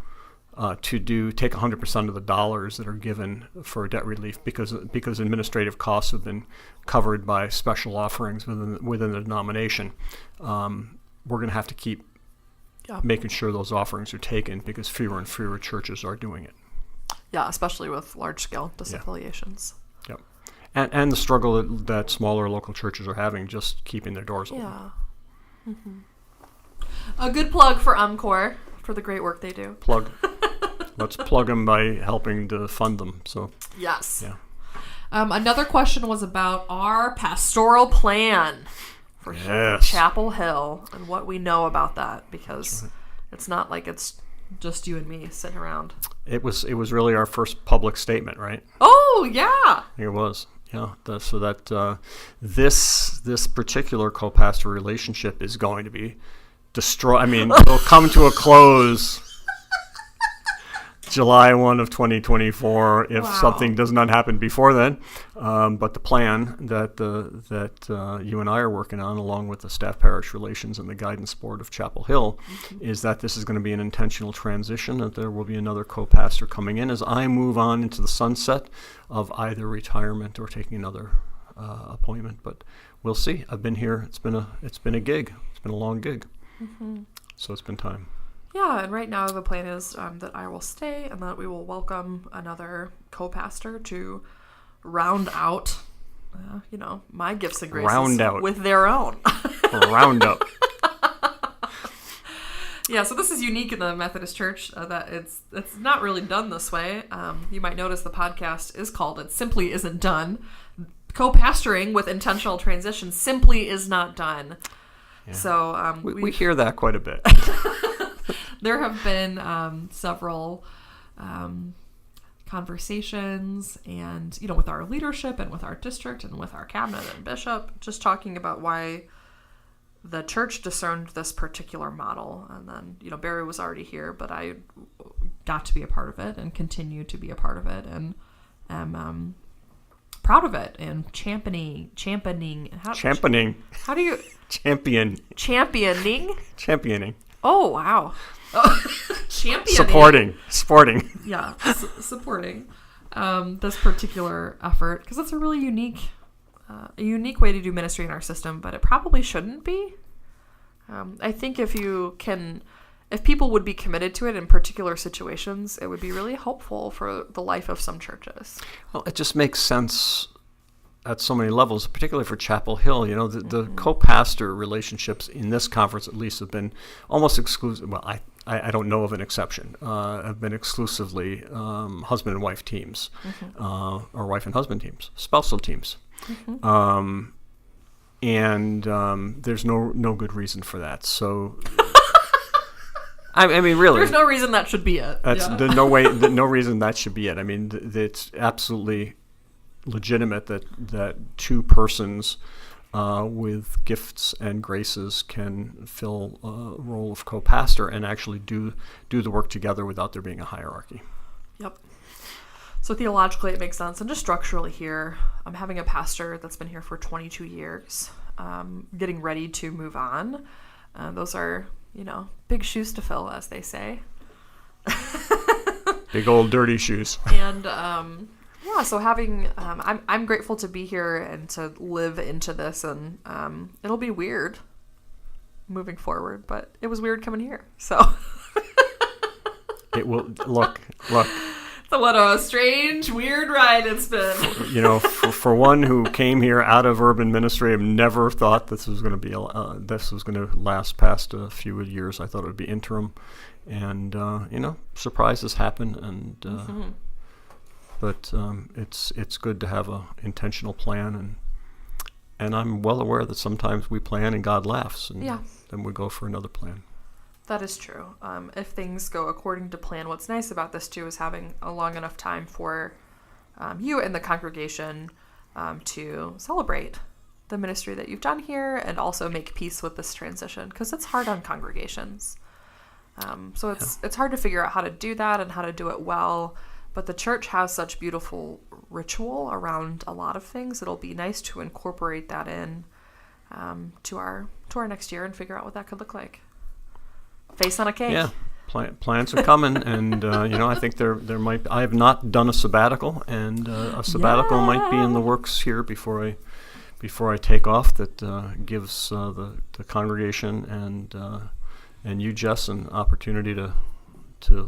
take 100% of the dollars that are given for debt relief because administrative costs have been covered by special offerings within the denomination. We're going to have to keep making sure those offerings are taken because fewer and fewer churches are doing it. Yeah, especially with large-scale disaffiliations. Yep. And the struggle that smaller local churches are having just keeping their doors open. Yeah. Mm-hmm. A good plug for UMCOR for the great work they do. Plug. Let's plug them by helping to fund them. So yes. Yeah. Another question was about our pastoral plan for Chapel Hill and what we know about that, because it's not like it's just you and me sitting around. It was really our first public statement, right? Oh yeah. It was. Yeah. So that this particular co-pastor relationship is going to be destroyed. I mean, it'll come to a close July 1 of 2024 if something does not happen before then. But the plan that you and I are working on, along with the Staff Parish Relations and the Guidance Board of Chapel Hill, is that this is going to be an intentional transition, that there will be another co-pastor coming in as I move on into the sunset of either retirement or taking another appointment. But we'll see. I've been here. It's been a gig. It's been a long gig. Mm-hmm. So it's been time. Yeah, and right now the plan is that I will stay and that we will welcome another co-pastor to round out, my gifts and graces with their own. Round up. Yeah, so this is unique in the Methodist Church that it's not really done this way. You might notice the podcast is called "It Simply Isn't Done." Co-pastoring with intentional transition simply is not done. Yeah. So we hear that quite a bit. There have been several conversations and, with our leadership and with our district and with our cabinet and bishop, just talking about why the church discerned this particular model. And then, Barry was already here, but I got to be a part of it and continue to be a part of it and am proud of it and championing. How do you championing? Oh, wow. Championing. Supporting. Yeah, supporting this particular effort because it's a really unique way to do ministry in our system, but it probably shouldn't be. I think if people would be committed to it in particular situations, it would be really helpful for the life of some churches. Well, it just makes sense at so many levels, particularly for Chapel Hill. The co-pastor relationships in this conference at least have been almost exclusive. Well, I don't know of an exception. Have been exclusively husband and wife teams, or wife and husband teams, spousal teams. And there's no good reason for that. So, I mean, really, there's no reason that should be it. That's no reason that should be it. I mean, it's absolutely legitimate that two persons with gifts and graces can fill a role of co-pastor and actually do the work together without there being a hierarchy. Yep. So theologically it makes sense, and just structurally here, I'm having a pastor that's been here for 22 years, getting ready to move on. Those are, big shoes to fill, as they say. Big old dirty shoes. And so having, I'm grateful to be here and to live into this, and it'll be weird moving forward, but it was weird coming here. So it will look. So what a strange, weird ride it's been. For one who came here out of urban ministry, I've never thought this was going to last past a few years. I thought it would be interim, and surprises happen, and but it's good to have a intentional plan, and I'm well aware that sometimes we plan and God laughs, and then we go for another plan. That is true. If things go according to plan, what's nice about this too is having a long enough time for you and the congregation to celebrate the ministry that you've done here and also make peace with this transition, because it's hard on congregations. So it's hard to figure out how to do that and how to do it well. But the church has such beautiful ritual around a lot of things. It'll be nice to incorporate that in to our next year and figure out what that could look like. Face on a cake. Yeah, plans are coming, and I think there might. I have not done a sabbatical, and a sabbatical might be in the works here before I take off. That gives the congregation and you, Jess, an opportunity to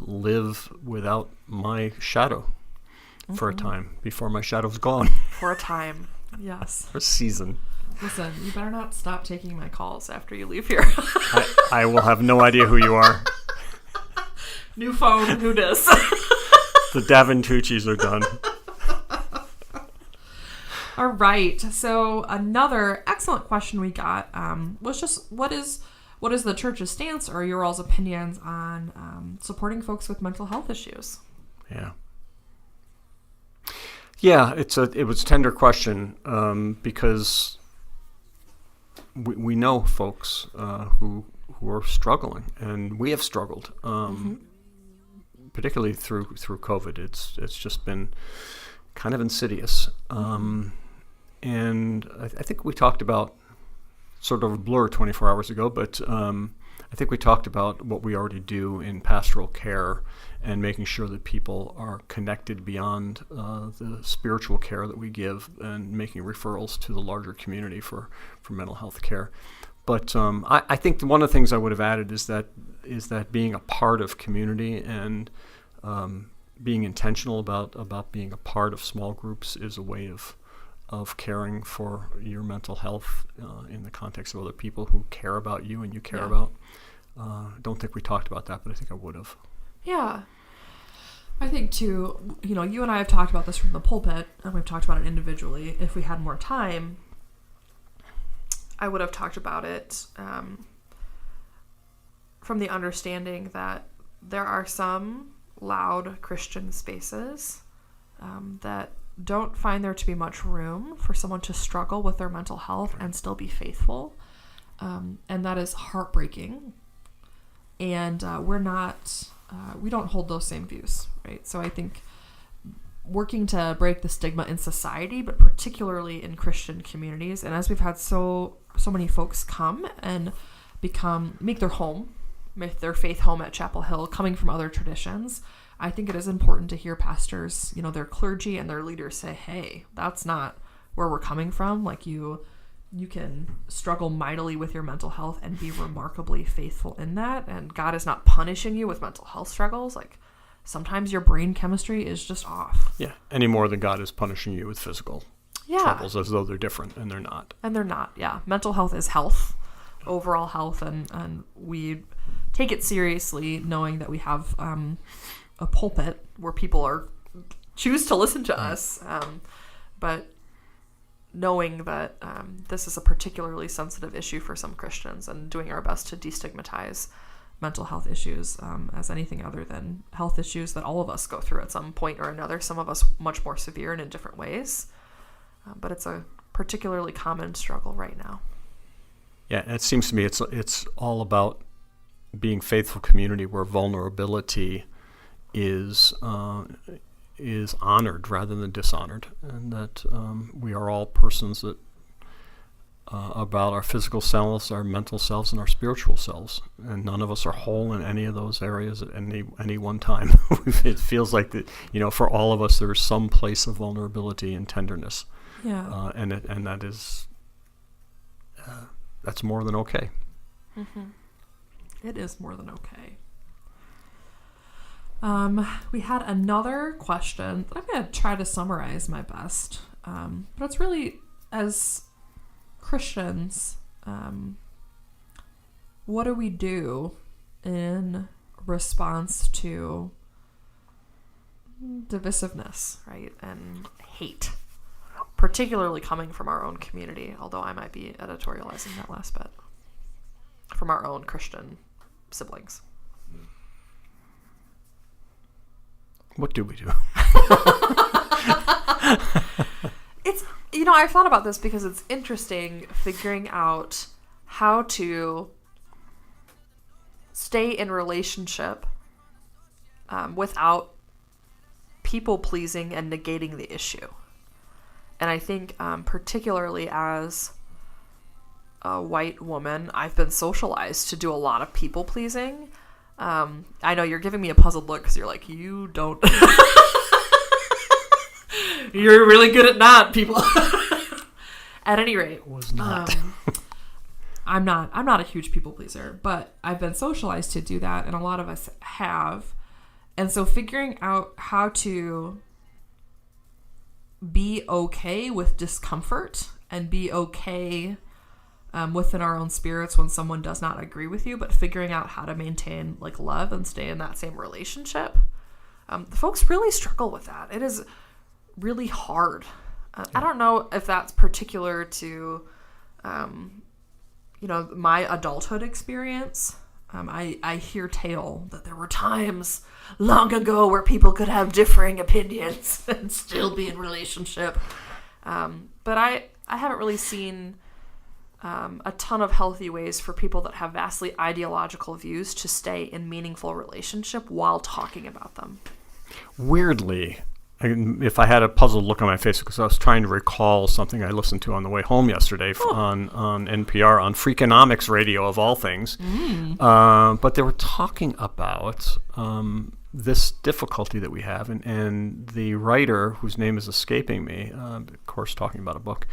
live without my shadow for a time before my shadow's gone. For a time, yes. For a season. Listen, you better not stop taking my calls after you leave here. I will have no idea who you are. New phone, who dis? The Davintucci's are done. All right. So another excellent question we got was just what is the church's stance or your all's opinions on supporting folks with mental health issues? Yeah, it was a tender question because we know folks who are struggling, and we have struggled, particularly through COVID. It's just been kind of insidious, and I think we talked about sort of a blur 24 hours ago, but I think we talked about what we already do in pastoral care and making sure that people are connected beyond the spiritual care that we give and making referrals to the larger community for mental health care. But I think one of the things I would have added is that being a part of community and being intentional about being a part of small groups is a way of caring for your mental health in the context of other people who care about you and you care about. Don't think we talked about that, but I think I would have. Yeah. I think too, you and I have talked about this from the pulpit, and we've talked about it individually. If we had more time, I would have talked about it from the understanding that there are some loud Christian spaces that don't find there to be much room for someone to struggle with their mental health and still be faithful. And that is heartbreaking. And we don't hold those same views, right? So I think working to break the stigma in society, but particularly in Christian communities, and as we've had so many folks come and make their faith home at Chapel Hill, coming from other traditions, I think it is important to hear pastors, their clergy and their leaders say, hey, that's not where we're coming from. Like you can struggle mightily with your mental health and be remarkably faithful in that. And God is not punishing you with mental health struggles. Like sometimes your brain chemistry is just off. Yeah, any more than God is punishing you with physical troubles as though they're different, and they're not. And they're not, yeah. Mental health is health, overall health, and we take it seriously knowing that we have a pulpit where people choose to listen to us, but knowing that this is a particularly sensitive issue for some Christians, and doing our best to destigmatize mental health issues as anything other than health issues that all of us go through at some point or another, some of us much more severe and in different ways. But it's a particularly common struggle right now. Yeah, it seems to me it's all about being faithful community where vulnerability is honored rather than dishonored, and that we are all persons that about our physical selves, our mental selves, and our spiritual selves, and none of us are whole in any of those areas at any one time. It feels like that, for all of us, there is some place of vulnerability and tenderness. Yeah, and that is that's more than okay. Mm-hmm. It is more than okay. We had another question that I'm going to try to summarize my best. But it's really, as Christians, what do we do in response to divisiveness, right? And hate, particularly coming from our own community, although I might be editorializing that last bit, from our own Christian siblings. What do we do? It's, I've thought about this because it's interesting figuring out how to stay in relationship without people pleasing and negating the issue. And I think particularly as a white woman, I've been socialized to do a lot of people pleasing. I know you're giving me a puzzled look because you're like, you don't. You're really good at not people. At any rate, was not. I'm not a huge people pleaser, but I've been socialized to do that, and a lot of us have. And so figuring out how to be okay with discomfort and be okay within our own spirits when someone does not agree with you, but figuring out how to maintain love and stay in that same relationship. The folks really struggle with that. It is really hard. I don't know if that's particular to, my adulthood experience. I hear tale that there were times long ago where people could have differing opinions and still be in relationship. But I haven't really seen a ton of healthy ways for people that have vastly ideological views to stay in meaningful relationship while talking about them. Weirdly, if I had a puzzled look on my face because I was trying to recall something I listened to on the way home yesterday on NPR, on Freakonomics Radio of all things. But they were talking about this difficulty that we have, and the writer, whose name is escaping me, of course talking about a book,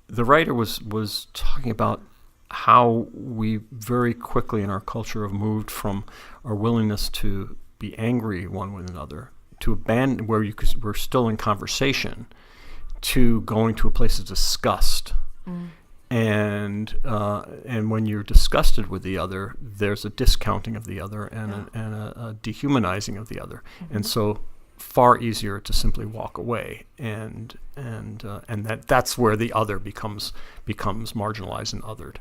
the writer was talking about how we very quickly in our culture have moved from our willingness to be angry one with another to abandon where we're still in conversation, to going to a place of disgust. And when you're disgusted with the other, there's a discounting of the other and a dehumanizing of the other. And so far easier to simply walk away, and that's where the other becomes marginalized and othered.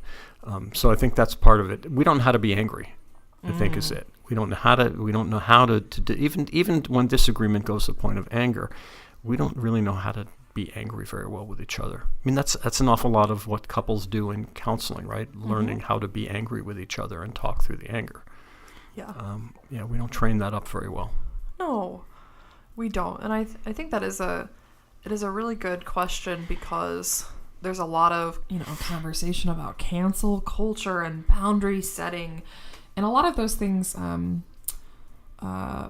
So I think that's part of it. We don't know how to be angry, I think is it. We don't know how to do, even when disagreement goes to the point of anger, we don't really know how to be angry very well with each other. I mean, that's an awful lot of what couples do in counseling, right? Learning how to be angry with each other and talk through the anger. Yeah. We don't train that up very well. No, we don't. And I think it is a really good question, because there's a lot of, conversation about cancel culture and boundary setting. And a lot of those things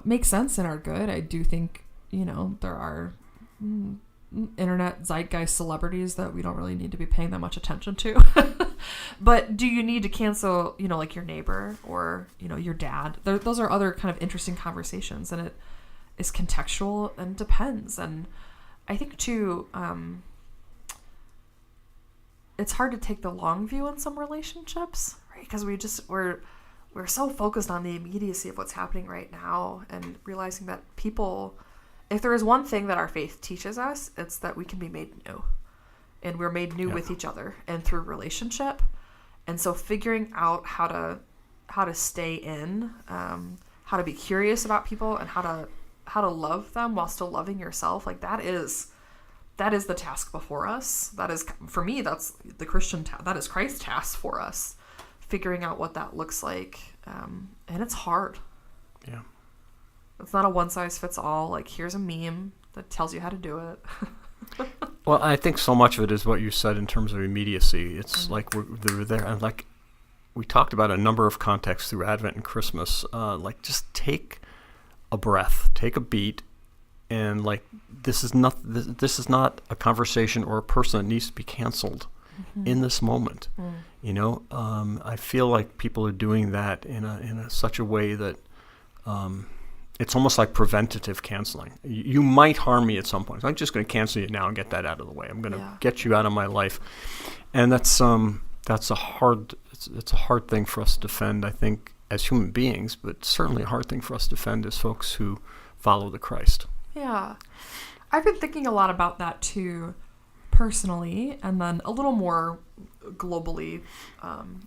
make sense and are good. I do think, there are internet zeitgeist celebrities that we don't really need to be paying that much attention to. But do you need to cancel, like your neighbor or, your dad? Those are other kind of interesting conversations, and it is contextual and depends. And I think too, it's hard to take the long view in some relationships, right? Because we're so focused on the immediacy of what's happening right now, and realizing that people, if there is one thing that our faith teaches us, it's that we can be made new, and we're made new with each other and through relationship. And so figuring out how to stay in, how to be curious about people, and how to love them while still loving yourself, like that is the task before us. That is, for me, that's the Christian that is Christ's task for us, figuring out what that looks like. And it's hard. Yeah. It's not a one size fits all, like here's a meme that tells you how to do it. Well, I think so much of it is what you said in terms of immediacy. It's like we're there, and like we talked about a number of contexts through Advent and Christmas. Like just take a breath, take a beat, and like this is not a conversation or a person that needs to be canceled in this moment. I feel like people are doing that in such a way that it's almost like preventative canceling. You might harm me at some point. So I'm just going to cancel you now and get that out of the way. I'm going to get you out of my life, and that's a hard thing for us to defend, I think, as human beings, but certainly a hard thing for us to defend as folks who follow the Christ. Yeah. I've been thinking a lot about that too, personally, and then a little more globally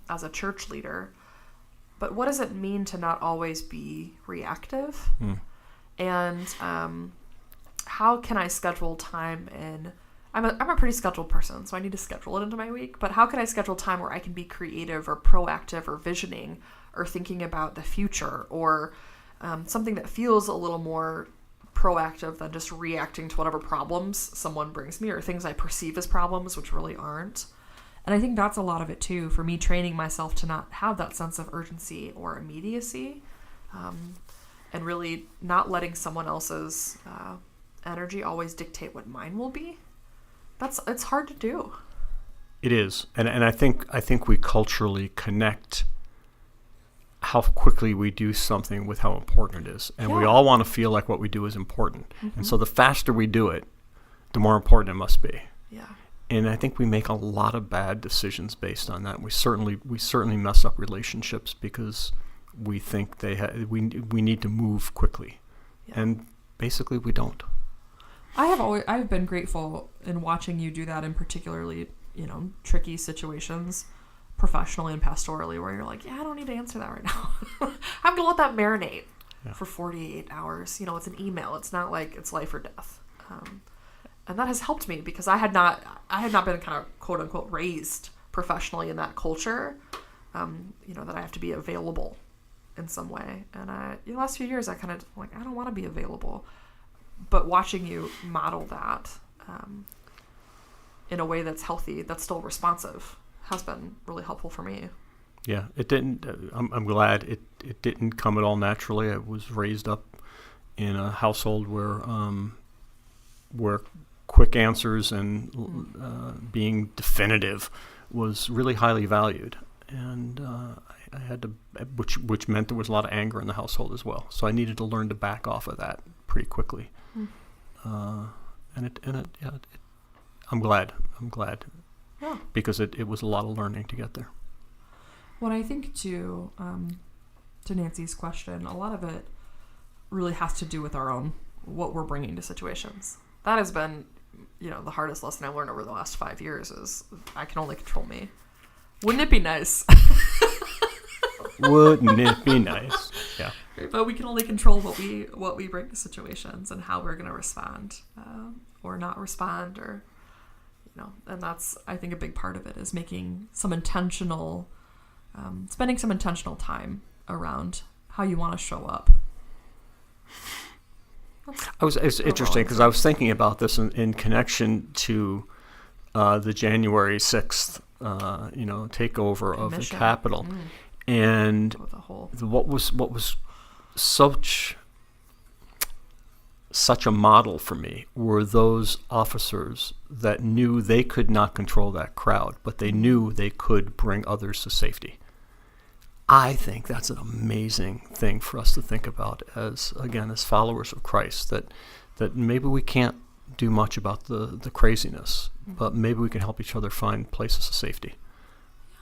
as a church leader. But what does it mean to not always be reactive? And how can I schedule time in? I'm a pretty scheduled person, so I need to schedule it into my week. But how can I schedule time where I can be creative or proactive or visioning or thinking about the future, or something that feels a little more proactive than just reacting to whatever problems someone brings me or things I perceive as problems, which really aren't. And I think that's a lot of it too, for me, training myself to not have that sense of urgency or immediacy, and really not letting someone else's energy always dictate what mine will be. It's hard to do. It is, and I think we culturally connect how quickly we do something with how important it is, and we all want to feel like what we do is important. And so the faster we do it, the more important it must be. Yeah. And I think we make a lot of bad decisions based on that. We certainly mess up relationships because we think we need to move quickly, and basically we don't. I've been grateful in watching you do that in particularly, tricky situations, professionally and pastorally, where you're like, I don't need to answer that right now. I'm gonna let that marinate for 48 hours. It's an email. It's not like it's life or death. And that has helped me, because I had not been kind of quote unquote raised professionally in that culture, that I have to be available in some way. And the last few years, I kind of like, I don't want to be available, but watching you model that in a way that's healthy, that's still responsive, has been really helpful for me. Yeah, it didn't. I'm glad it didn't come at all naturally. I was raised up in a household where quick answers and being definitive was really highly valued, and I had to, which meant there was a lot of anger in the household as well. So I needed to learn to back off of that pretty quickly. I'm glad, because it was a lot of learning to get there. Well, I think to Nancy's question, a lot of it really has to do with what we're bringing to situations. That has been, the hardest lesson I've learned over the last 5 years is I can only control me. Wouldn't it be nice? Wouldn't it be nice? Yeah. But we can only control what we bring to situations and how we're going to respond or not respond, or and that's, I think, a big part of it is making some intentional, spending some intentional time around how you want to show up. It's interesting because I was thinking about this in connection to the January 6th, takeover of the Capitol, and what was such a model for me were those officers that knew they could not control that crowd, but they knew they could bring others to safety. I think that's an amazing thing for us to think about as followers of Christ, that maybe we can't do much about the craziness, but maybe we can help each other find places of safety.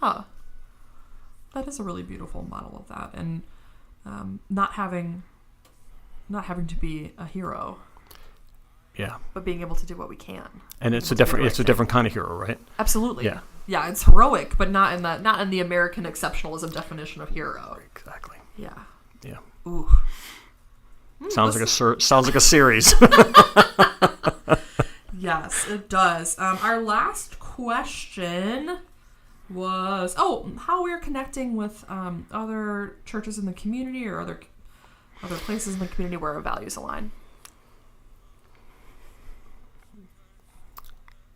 Yeah. That is a really beautiful model of that, and not having to be a hero. Yeah. But being able to do what we can. And it's a different kind of hero, right? Absolutely. Yeah. Yeah, it's heroic, but not in the American exceptionalism definition of hero. Exactly. Yeah. Yeah. Ooh. Sounds like a series. Yes, it does. Our last question was how we're connecting with other churches in the community or other places in the community where our values align.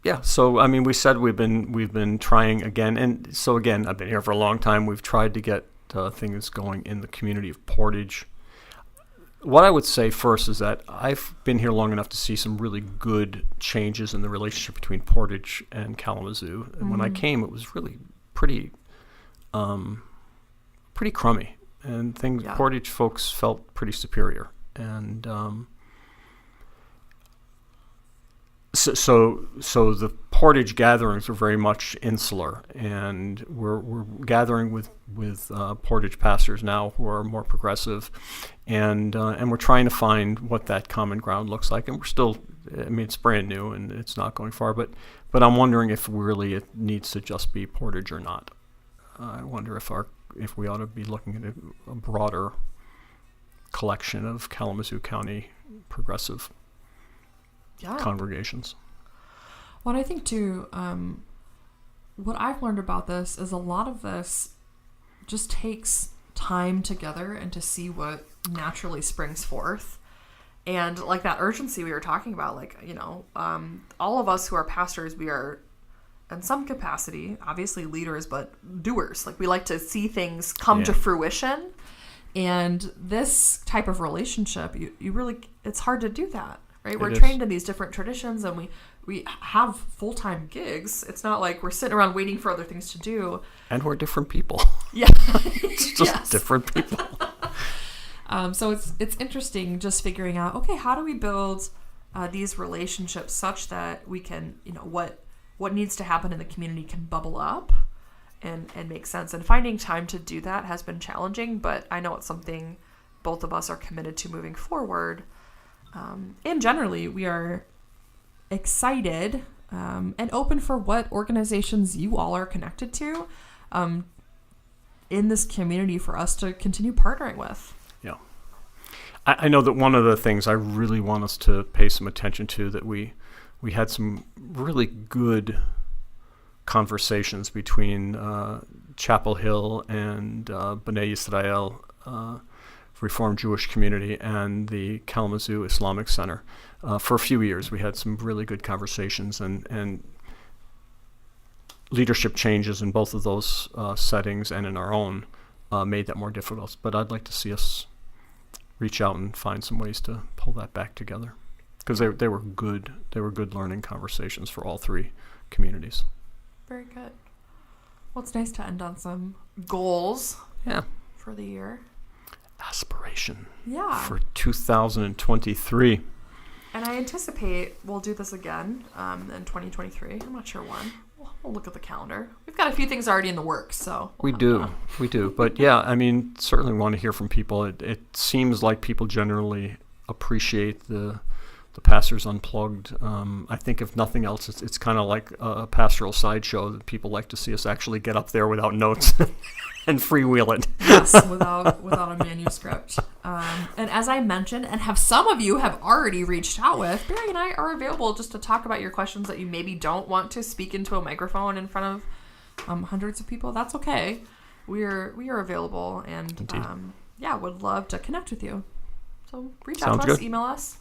Yeah, so I mean, we said we've been trying again, and so again, I've been here for a long time. We've tried to get things going in the community of Portage. What I would say first is that I've been here long enough to see some really good changes in the relationship between Portage and Kalamazoo. And when I came, it was really pretty crummy, and things. Yeah. Portage folks felt pretty superior, and So the Portage gatherings were very much insular, and we're gathering with Portage pastors now who are more progressive, and we're trying to find what that common ground looks like. And we're still, it's brand new and it's not going far, but I'm wondering if really it needs to just be Portage or not. I wonder if we ought to be looking at a broader collection of Kalamazoo County progressive congregations. Well, I think too, what I've learned about this is a lot of this just takes time together and to see what naturally springs forth. And like that urgency we were talking about, all of us who are pastors, we are in some capacity, obviously leaders, but doers. Like we like to see things come to fruition. And this type of relationship, you really, it's hard to do that. Right, we're trained in these different traditions, and we have full-time gigs. It's not like we're sitting around waiting for other things to do. And we're different people. Yeah, it's just different people. So it's interesting just figuring out, okay, how do we build these relationships such that we can, what needs to happen in the community can bubble up and make sense. And finding time to do that has been challenging, but I know it's something both of us are committed to moving forward. And generally, we are excited and open for what organizations you all are connected to in this community for us to continue partnering with. Yeah. I know that one of the things I really want us to pay some attention to, that we had some really good conversations between Chapel Hill and B'nai Yisrael Reformed Jewish Community and the Kalamazoo Islamic Center. For a few years, we had some really good conversations, and leadership changes in both of those settings and in our own made that more difficult. But I'd like to see us reach out and find some ways to pull that back together, because they were good. They were good learning conversations for all three communities. Very good. Well, it's nice to end on some goals. Yeah. For the year. Aspiration. Yeah. For 2023. And I anticipate we'll do this again in 2023. I'm not sure when. We'll look at the calendar. We've got a few things already in the works, so. We do. But yeah, I mean, certainly want to hear from people. It seems like people generally appreciate the the Pastors Unplugged. I think if nothing else, it's kind of like a pastoral sideshow that people like to see us actually get up there without notes and freewheel it. Yes, without a manuscript. And as I mentioned, and some of you have already reached out with, Barry and I are available just to talk about your questions that you maybe don't want to speak into a microphone in front of hundreds of people. That's okay. We are available, and would love to connect with you. So reach out to us, email us.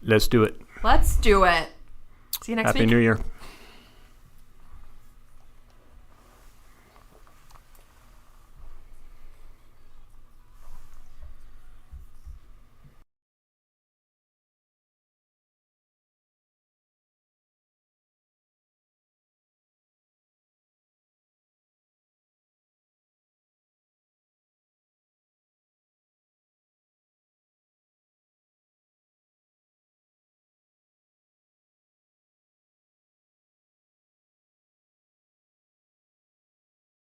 Let's do it. Let's do it. See you next week. Happy New Year.